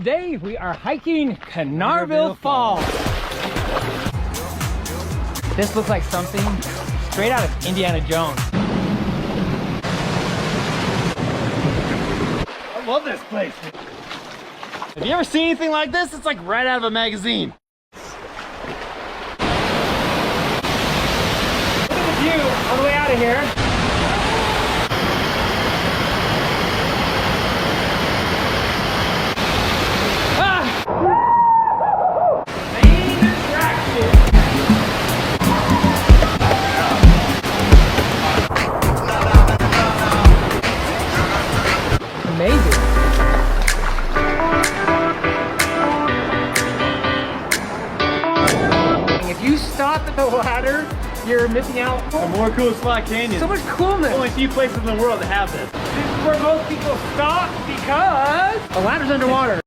Today we are hiking Kanarraville Falls. This looks like something straight out of Indiana Jones. I love this place. Have you ever seen anything like this? It's like right out of a magazine. Look at the view on the way out of here. Amazing. If you stop at the ladder, you're missing out The more cool slot canyon. so much coolness. Only a few places in the world that have this. This is where most people stop because the ladder's underwater.